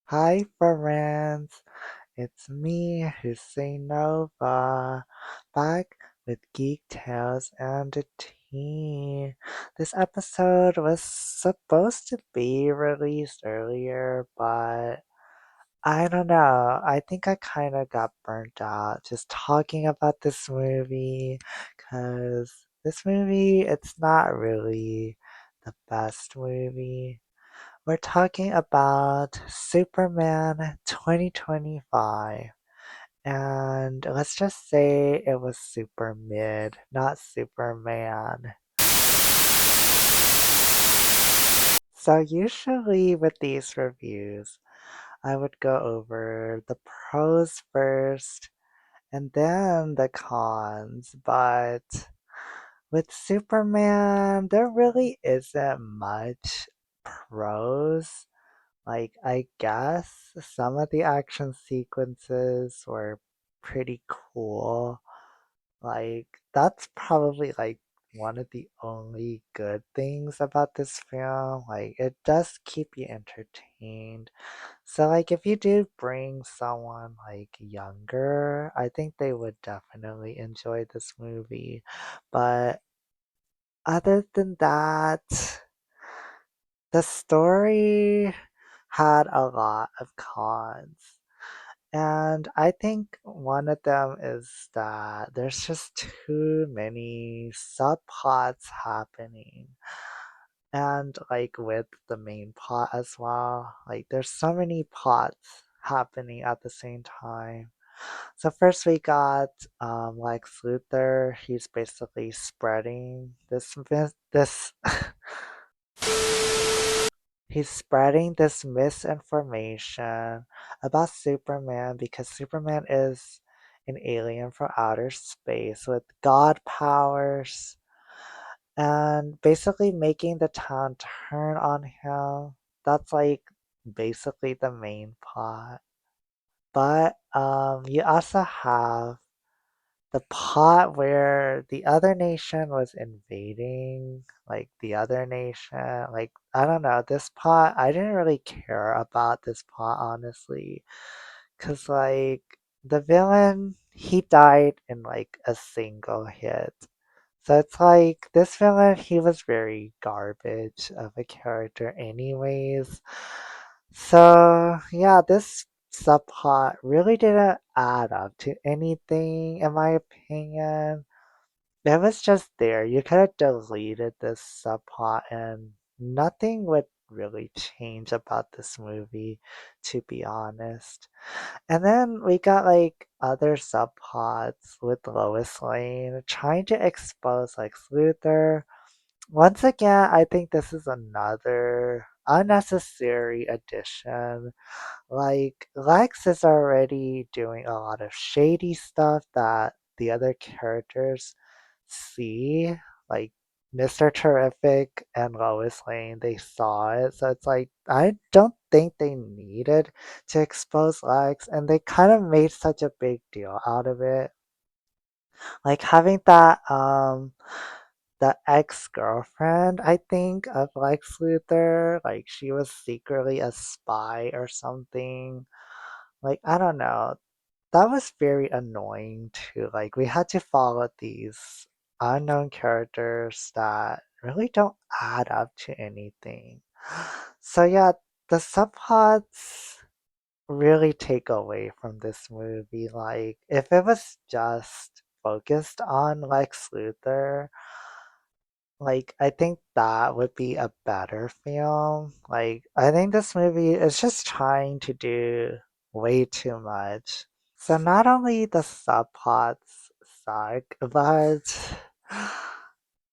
Hi friends, it's me, Hussein Nova, back with Geek Tales and the team. This episode was supposed to be released earlier, but I don't know. I think I kind of got burnt out just talking about this movie, because this movie, it's not really the best movie. We're talking about Superman 2025. And let's just say it was super mid, not Superman. So, usually with these reviews, I would go over the pros first and then the cons. But with Superman, there really isn't much pros. Like, I guess some of the action sequences were pretty cool. Like, that's probably like one of the only good things about this film. Like, it does keep you entertained. So, like, if you do bring someone like younger, I think they would definitely enjoy this movie. But other than that, the story had a lot of cons. And I think one of them is that there's just too many subplots happening. And like with the main plot as well, like there's so many plots happening at the same time. So first we got Lex Luthor. He's basically spreading this He's spreading this misinformation about Superman because Superman is an alien from outer space with god powers and basically making the town turn on him. That's like basically the main plot. But you also have the part where the other nation was invading like the other nation. Like, I don't know, this part I didn't really care about this part, honestly, because like the villain, he died in like a single hit. So it's like this villain, he was very garbage of a character anyways. So yeah, this subplot really didn't add up to anything in my opinion. It was just there. You could have deleted this subplot and nothing would really change about this movie, to be honest. And then we got like other subplots with Lois Lane trying to expose Lex Luthor. Once again, I think this is another unnecessary addition. Like, Lex is already doing a lot of shady stuff that the other characters see. Like, Mr. Terrific and Lois Lane, they saw it. So it's like, I don't think they needed to expose Lex, and they kind of made such a big deal out of it. Like, having the ex-girlfriend, I think, of Lex Luthor, like, she was secretly a spy or something. Like, I don't know. That was very annoying too. Like, we had to follow these unknown characters that really don't add up to anything. So yeah, the subplots really take away from this movie. Like, if it was just focused on Lex Luthor, like, I think that would be a better film. Like, I think this movie is just trying to do way too much. So not only the subplots suck, but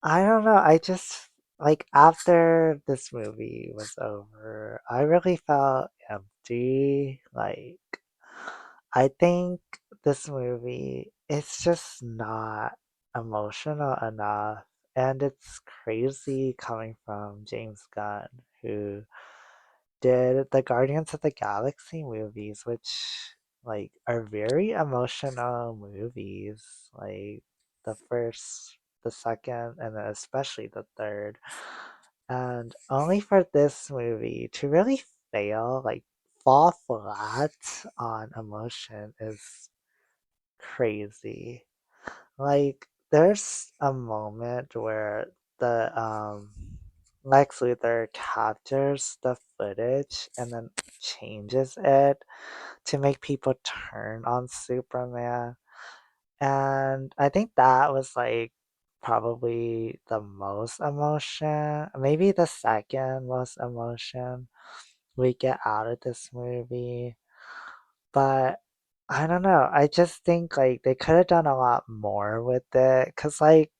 I don't know, I just like after this movie was over, I really felt empty. Like, I think this movie is just not emotional enough. And it's crazy coming from James Gunn, who did the Guardians of the Galaxy movies, which like are very emotional movies. Like the first, the second, and then especially the third. And only for this movie to really fail, like fall flat on emotion is crazy. Like, there's a moment where the Lex Luthor captures the footage and then changes it to make people turn on Superman. And I think that was like probably the most emotion, maybe the second most emotion we get out of this movie. But I don't know. I just think like they could have done a lot more with it. Cause like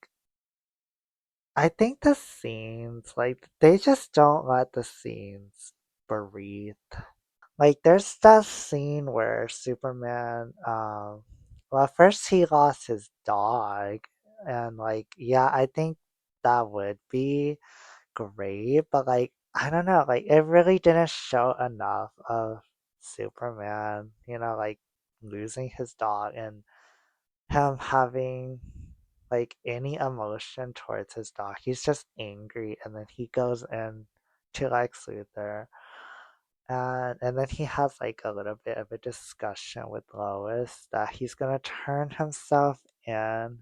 I think the scenes, like they just don't let the scenes breathe. Like there's that scene where Superman, well, first he lost his dog, and like, yeah, I think that would be great, but like, I don't know, like it really didn't show enough of Superman, like losing his dog and him having like any emotion towards his dog. He's just angry, and then he goes in to Lex Luthor and then he has like a little bit of a discussion with Lois that he's gonna turn himself in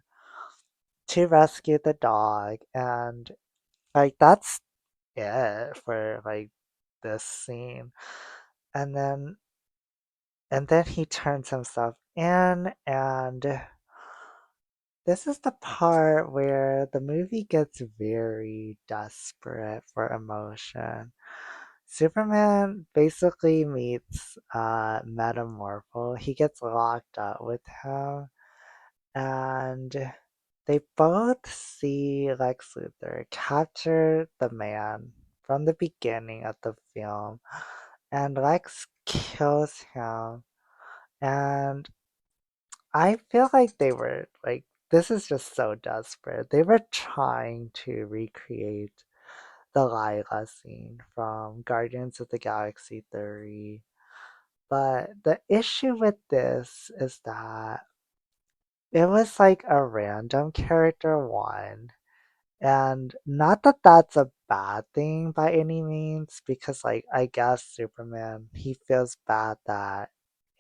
to rescue the dog. And like that's it for like this scene. And then he turns himself in, and this is the part where the movie gets very desperate for emotion. Superman basically meets Metamorpho. He gets locked up with him, and they both see Lex Luthor capture the man from the beginning of the film, and Lex kills him. And I feel like they were like, this is just so desperate. They were trying to recreate the Lila scene from Guardians of the Galaxy 3. But the issue with this is that it was like a random character one. And not that that's a bad thing by any means, because, like, I guess Superman, he feels bad that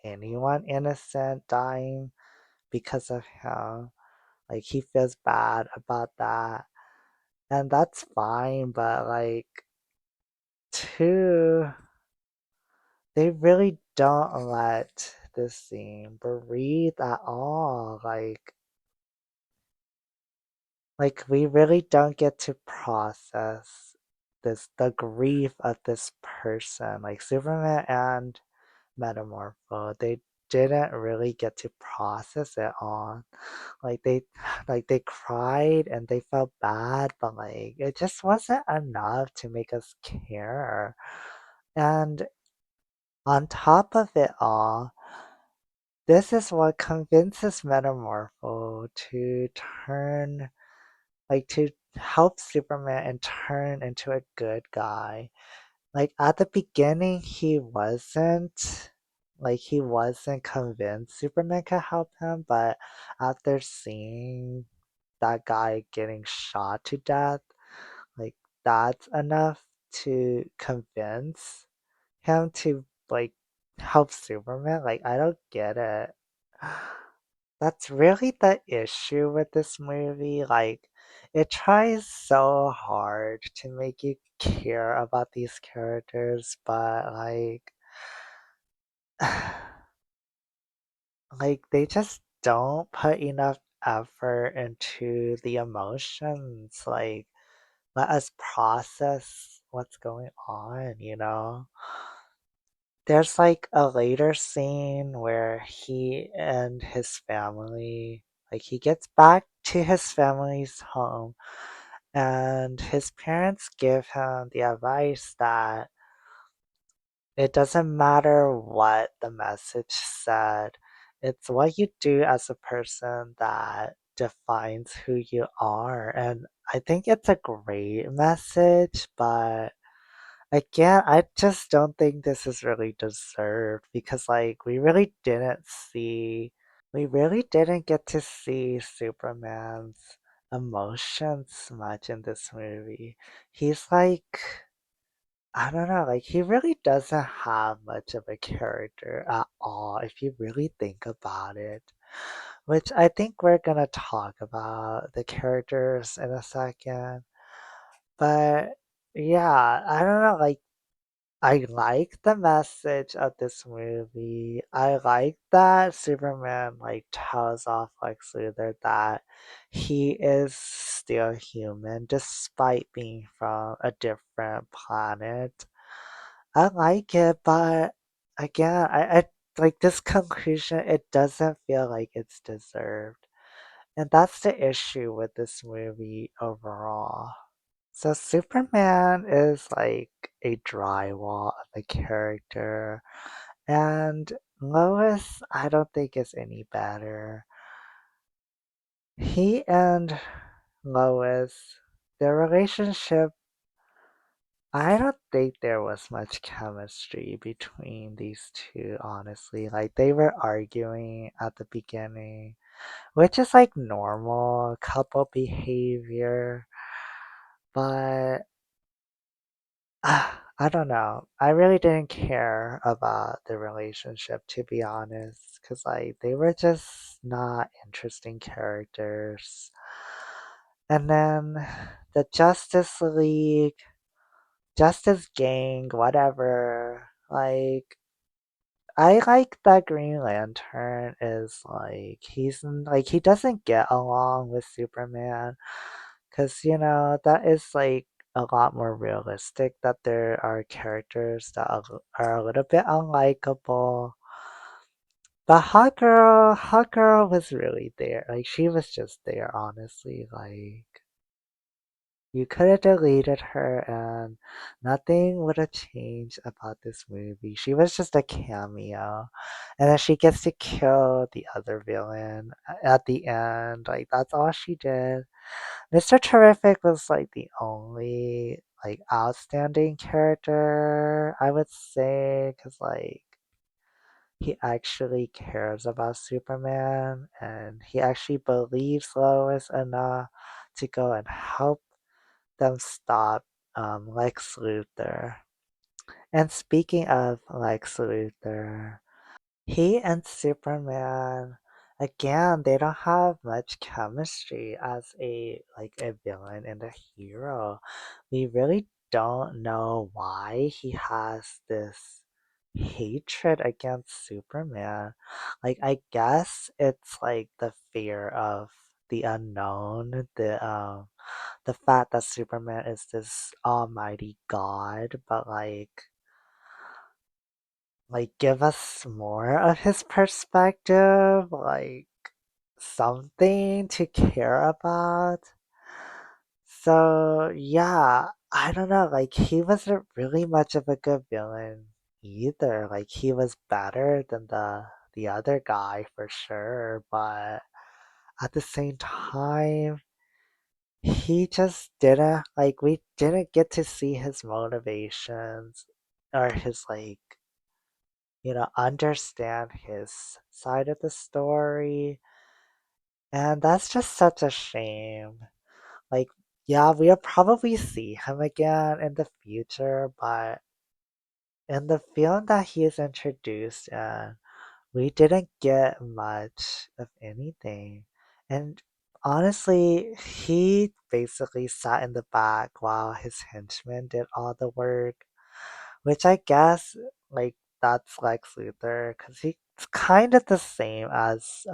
anyone innocent dying because of him. Like, he feels bad about that. And that's fine, but, like, two, they really don't let this scene breathe at all. Like we really don't get to process the grief of this person. Like Superman and Metamorpho, they didn't really get to process it all. Like they like they cried and they felt bad, but like it just wasn't enough to make us care. And on top of it all, this is what convinces Metamorpho to turn, like, to help Superman and turn into a good guy. Like, at the beginning, he wasn't convinced Superman could help him, but after seeing that guy getting shot to death, like, that's enough to convince him to, like, help Superman. Like, I don't get it. That's really the issue with this movie. Like, it tries so hard to make you care about these characters, but like they just don't put enough effort into the emotions. Like, let us process what's going on. There's like a later scene where he and his family, like he gets back to his family's home and his parents give him the advice that it doesn't matter what the message said, it's what you do as a person that defines who you are. And I think it's a great message, but again, I just don't think this is really deserved because, like, we really didn't get to see Superman's emotions much in this movie. He's like, I don't know, like he really doesn't have much of a character at all if you really think about it. Which I think we're gonna talk about the characters in a second. But yeah, I don't know, like I like the message of this movie. I like that Superman like tells off Lex Luthor that he is still human despite being from a different planet. I like it, but again, I like this conclusion, it doesn't feel like it's deserved. And that's the issue with this movie overall. So Superman is like a drywall of a character, and Lois, I don't think is any better. He and Lois, their relationship, I don't think there was much chemistry between these two, honestly. Like they were arguing at the beginning, which is like normal couple behavior, but I don't know. I really didn't care about the relationship, to be honest, because like they were just not interesting characters. And then the Justice League, Justice Gang, whatever. Like I like that Green Lantern is like like he doesn't get along with Superman. Because, that is like a lot more realistic that there are characters that are a little bit unlikable. But Hot Girl was really there. Like, she was just there, honestly. Like, you could have deleted her and nothing would have changed about this movie. She was just a cameo. And then she gets to kill the other villain at the end. Like, that's all she did. Mr. Terrific was like the only like outstanding character I would say because like he actually cares about Superman and he actually believes Lois enough to go and help them stop Lex Luthor. And speaking of Lex Luthor, he and Superman, again, they don't have much chemistry as a villain and a hero. We really don't know why he has this hatred against Superman. Like I guess it's like the fear of the unknown, the fact that Superman is this almighty god, but give us more of his perspective, like something to care about. So yeah, I don't know, like he wasn't really much of a good villain either. Like he was better than the other guy for sure, but at the same time, he just didn't like we didn't get to see his motivations or his understand his side of the story. And that's just such a shame. Like, yeah, we'll probably see him again in the future, but in the film that he is introduced in, we didn't get much of anything. And honestly, he basically sat in the back while his henchmen did all the work. Which I guess, like, that's Lex Luthor, because he's kind of the same as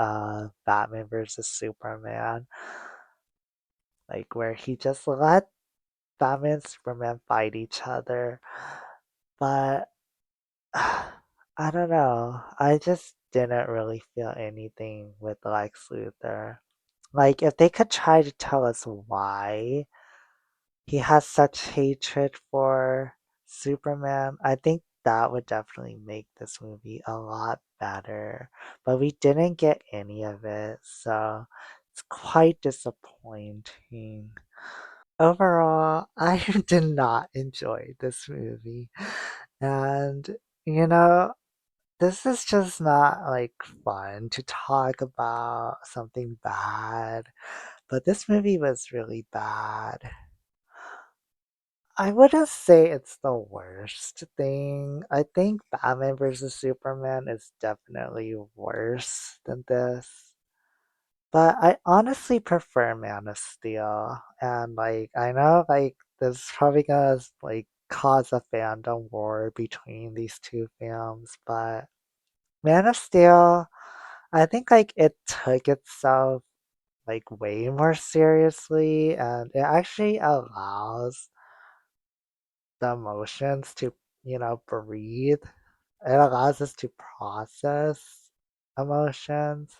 Batman versus Superman, like, where he just let Batman and Superman fight each other. But I don't know. I just didn't really feel anything with Lex Luthor. Like, if they could try to tell us why he has such hatred for Superman, I think that would definitely make this movie a lot better. But we didn't get any of it, so it's quite disappointing. Overall, I did not enjoy this movie. And, you know, this is just not like fun to talk about something bad, but this movie was really bad. I wouldn't say it's the worst thing. I think Batman versus Superman is definitely worse than this. But I honestly prefer Man of Steel. And like I know like this is probably gonna like cause a fandom war between these two films, but Man of Steel, I think like it took itself like way more seriously and it actually allows the emotions to, breathe. It allows us to process emotions.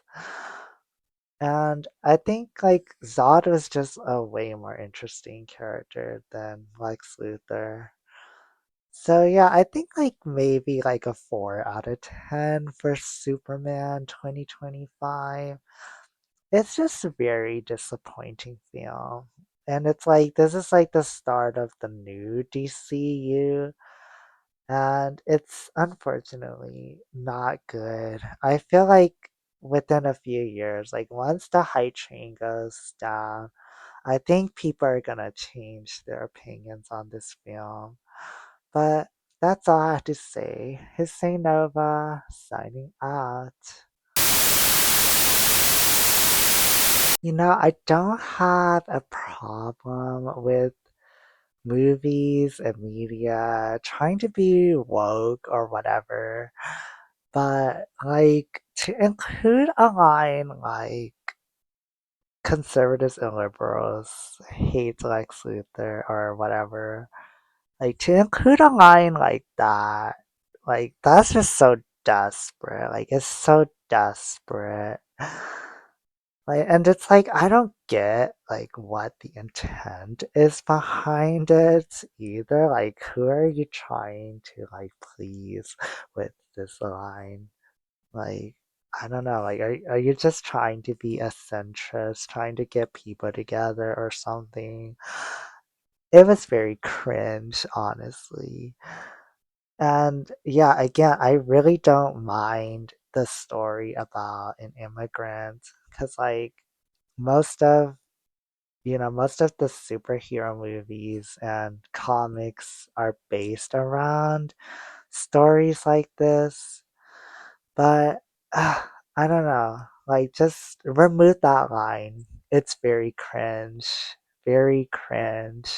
And I think like Zod was just a way more interesting character than Lex Luthor. So yeah, I think like maybe like a 4 out of 10 for Superman 2025. It's just a very disappointing film. And it's like this is like the start of the new DCU and it's unfortunately not good. I feel like within a few years, like once the hype train goes down, I think people are gonna change their opinions on this film. But that's all I have to say. Hussein Nova signing out. I don't have a problem with movies and media trying to be woke or whatever. But like to include a line like conservatives and liberals hate Lex Luthor or whatever, like to include a line like that's just so desperate. Like it's so desperate. Like, and it's like I don't get like what the intent is behind it either. Like who are you trying to like please with this line? Like, I don't know, like, are you just trying to be a centrist, trying to get people together or something? It was very cringe, honestly. And yeah, again, I really don't mind the story about an immigrant because, like, most of most of the superhero movies and comics are based around stories like this. But I don't know. Like, just remove that line. It's very cringe. Very cringe.